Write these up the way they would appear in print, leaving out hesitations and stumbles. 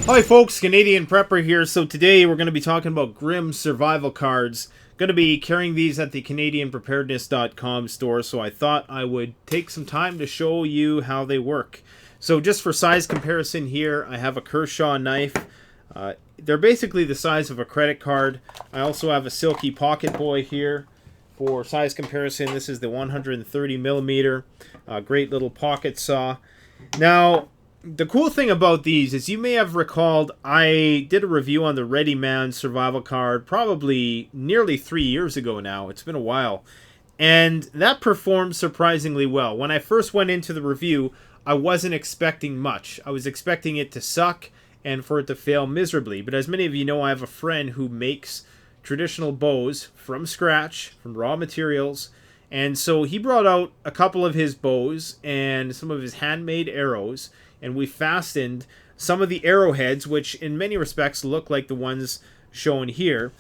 Hi folks, Canadian Prepper here. So today we're going to be talking about Grim survival cards. Going to be carrying these at the CanadianPreparedness.com store, so I thought I would take some time to show you how they work. So just for size comparison here, I have a Kershaw knife. They're basically the size of a credit card. I also have a Silky Pocket Boy here. For size comparison, this is the 130 millimeter. Great little pocket saw. Now, the cool thing about these is you may have recalled I did a review on the Ready Man survival card probably nearly 3 years ago now. It's been a while. And that performed surprisingly well. When I first went into the review, I wasn't expecting much. I was expecting it to suck and for it to fail miserably. But as many of you know, I have a friend who makes traditional bows from scratch, from raw materials. And so he brought out a couple of his bows and some of his handmade arrows. And we fastened some of the arrowheads, which in many respects look like the ones shown here.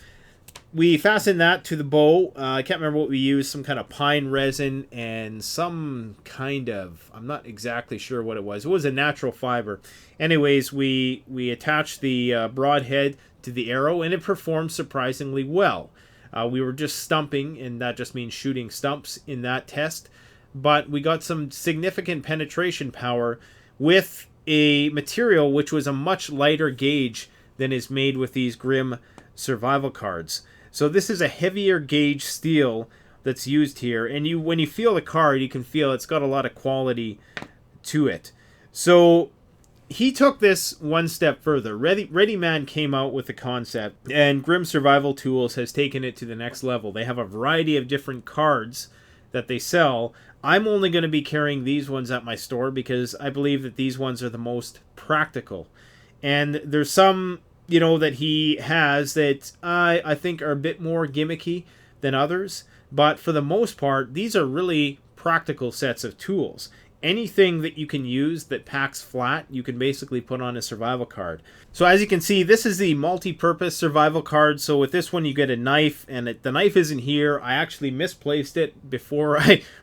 We fastened that to the bow. I can't remember what we used, some kind of pine resin and some kind of, I'm not exactly sure what it was. It was a natural fiber. Anyways, we attached the broadhead to the arrow and it performed surprisingly well. We were just stumping, and that just means shooting stumps in that test. But we got some significant penetration power with a material which was a much lighter gauge than is made with these Grim survival cards. So this is a heavier gauge steel that's used here, and when you feel the card, you can feel it's got a lot of quality to it. So he took this one step further. Ready Man came out with the concept, and Grim Survival Tools has taken it to the next level. They have a variety of different cards that they sell. I'm only going to be carrying these ones at my store because I believe that these ones are the most practical. And there's some, that he has that I think are a bit more gimmicky than others. But for the most part, these are really practical sets of tools. Anything that you can use that packs flat, you can basically put on a survival card. So as you can see, this is the multi-purpose survival card. So with this one, you get a knife, and the knife isn't here. I actually misplaced it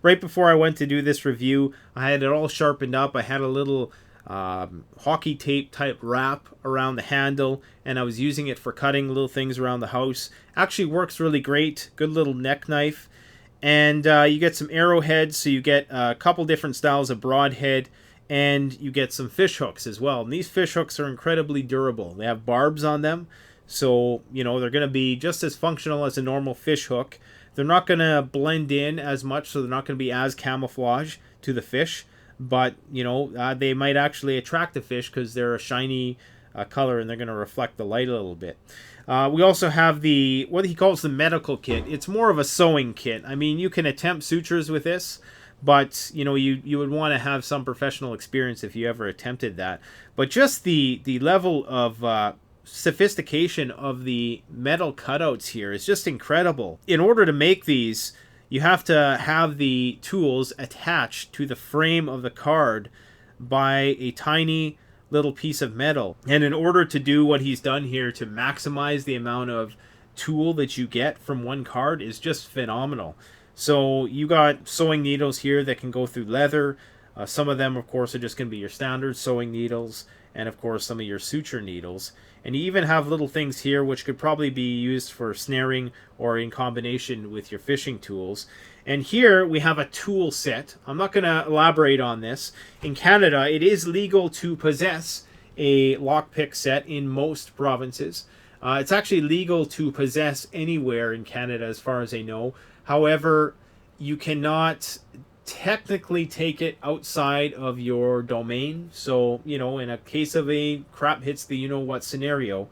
right before I went to do this review. I had it all sharpened up. I had a little hockey tape type wrap around the handle, and I was using it for cutting little things around the house. Actually works really great. Good little neck knife. And you get some arrowheads, so you get a couple different styles of broadhead, and you get some fish hooks as well. And these fish hooks are incredibly durable. They have barbs on them, so they're going to be just as functional as a normal fish hook. They're not going to blend in as much, so they're not going to be as camouflage to the fish. But they might actually attract the fish because they're a shiny color and they're going to reflect the light a little bit. We also have what he calls the medical kit. It's more of a sewing kit. I mean, you can attempt sutures with this, but you would want to have some professional experience if you ever attempted that. But just the level of sophistication of the metal cutouts here is just incredible. In order to make these, you have to have the tools attached to the frame of the card by a tiny little piece of metal. And in order to do what he's done here to maximize the amount of tool that you get from one card is just phenomenal. So you got sewing needles here that can go through leather. Some of them, of course, are just going to be your standard sewing needles, and of course some of your suture needles. And you even have little things here which could probably be used for snaring or in combination with your fishing tools. And here we have a tool set. I'm not going to elaborate on this. In Canada, it is legal to possess a lockpick set in most provinces. It's actually legal to possess anywhere in Canada as far as I know. However, you cannot technically take it outside of your domain. So, in a case of a crap hits the you-know-what scenario,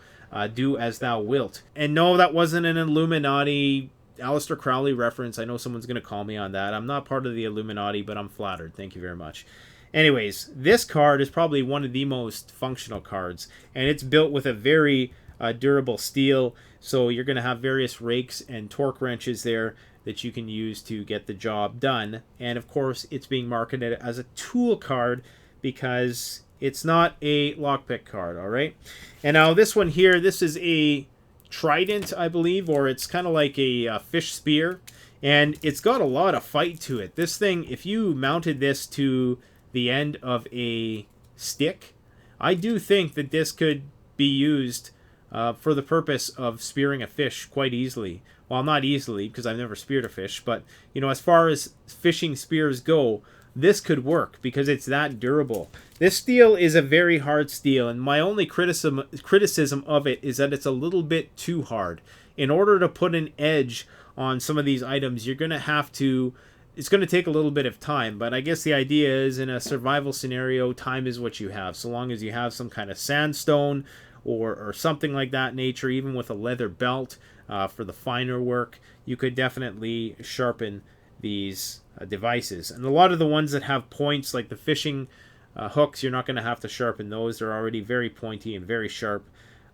do as thou wilt. And no, that wasn't an Illuminati Aleister Crowley reference. I know someone's going to call me on that. I'm not part of the Illuminati, but I'm flattered. Thank you very much. Anyways, this card is probably one of the most functional cards, and it's built with a very durable steel. So you're going to have various rakes and torque wrenches there that you can use to get the job done. And of course, it's being marketed as a tool card because it's not a lockpick card, all right? And now this one here, this is a Trident, I believe, or it's kind of like a fish spear, and it's got a lot of fight to it. This thing, if you mounted this to the end of a stick, I do think that this could be used for the purpose of spearing a fish quite easily. Well, not easily, because I've never speared a fish, but, you know, as far as fishing spears go, this could work because it's that durable. This steel is a very hard steel, and my only criticism of it is that it's a little bit too hard. In order to put an edge on some of these items, you're going to have to... It's going to take a little bit of time, but I guess the idea is in a survival scenario, time is what you have. So long as you have some kind of sandstone or something like that nature, even with a leather belt for the finer work, you could definitely sharpen these devices. And a lot of the ones that have points, like the fishing hooks, you're not going to have to sharpen those. They're already very pointy and very sharp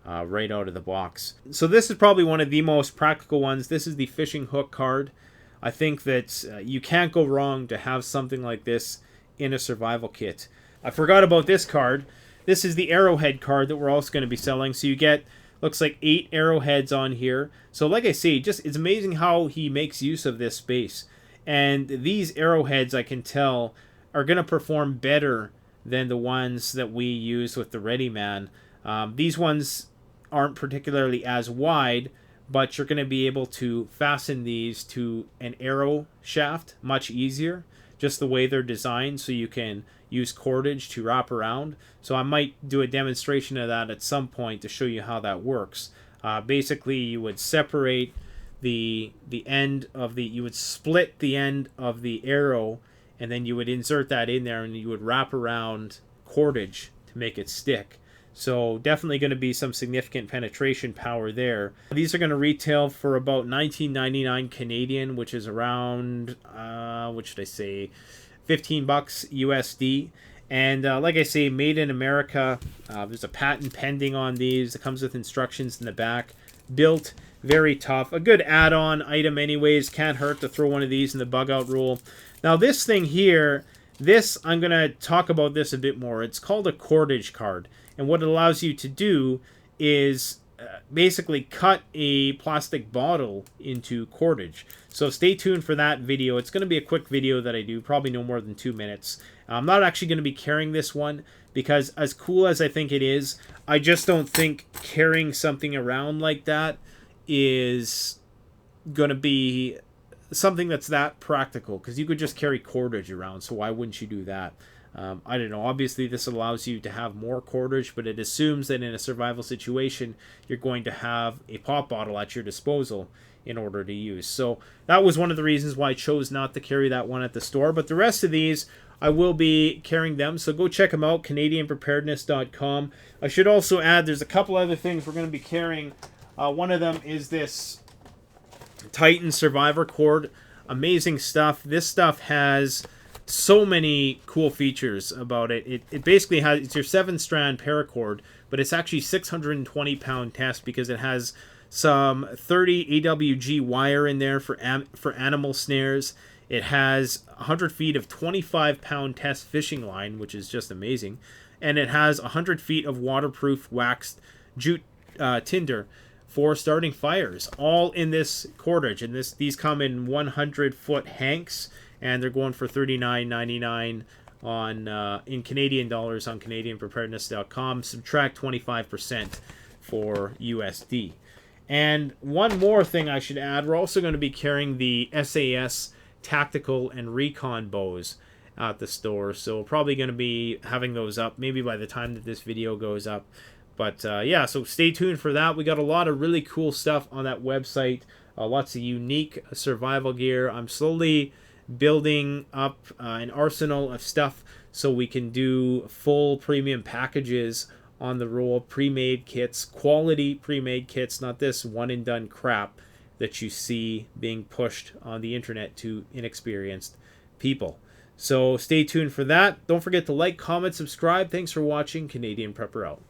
right out of the box. So this is probably one of the most practical ones. This is the fishing hook card. I think that you can't go wrong to have something like this in a survival kit. I forgot about this card. This is the Arrowhead card that we're also going to be selling. So you get, looks like 8 arrowheads on here. So like I say, just it's amazing how he makes use of this space. And these arrowheads, I can tell, are going to perform better than the ones that we use with the Ready Man. These ones aren't particularly as wide, but you're going to be able to fasten these to an arrow shaft much easier, just the way they're designed, so you can use cordage to wrap around. So I might do a demonstration of that at some point to show you how that works. Basically, you would separate the end of the, you would split the end of the arrow, and then you would insert that in there, and you would wrap around cordage to make it stick. So definitely going to be some significant penetration power there. These are going to retail for about $19.99 Canadian, which is around, what should I say, $15 USD. And like I say, made in America. There's a patent pending on these. It comes with instructions in the back. Built very tough. A good add-on item anyways. Can't hurt to throw one of these in the bug out rule. Now this thing here, this, I'm going to talk about this a bit more. It's called a Cordage card. And what it allows you to do is basically cut a plastic bottle into cordage. So stay tuned for that video. It's going to be a quick video that I do, probably no more than 2 minutes. I'm not actually going to be carrying this one because as cool as I think it is, I just don't think carrying something around like that is going to be something that's that practical, because you could just carry cordage around, so why wouldn't you do that? I don't know. Obviously, this allows you to have more cordage, but it assumes that in a survival situation, you're going to have a pop bottle at your disposal in order to use. So that was one of the reasons why I chose not to carry that one at the store. But the rest of these, I will be carrying them. So go check them out, CanadianPreparedness.com. I should also add, there's a couple other things we're going to be carrying. One of them is this Titan Survivor cord. Amazing stuff. This stuff has so many cool features about it. It basically has, it's your 7-strand paracord, but it's actually 620 pound test because it has some 30 AWG wire in there for animal snares. It has 100 feet of 25 pound test fishing line, which is just amazing. And it has 100 feet of waterproof waxed jute tinder for starting fires, all in this cordage. And these come in 100-foot hanks, and they're going for $39.99 on in Canadian dollars on CanadianPreparedness.com. Subtract 25% for USD. And one more thing I should add, we're also going to be carrying the SAS tactical and recon bows at the store, so we're probably going to be having those up maybe by the time that this video goes up. But yeah, so stay tuned for that. We got a lot of really cool stuff on that website, lots of unique survival gear. I'm slowly building up an arsenal of stuff so we can do full premium packages on the roll, pre-made kits, quality pre-made kits, not this one-and-done crap that you see being pushed on the internet to inexperienced people. So stay tuned for that. Don't forget to like, comment, subscribe. Thanks for watching. Canadian Prepper out.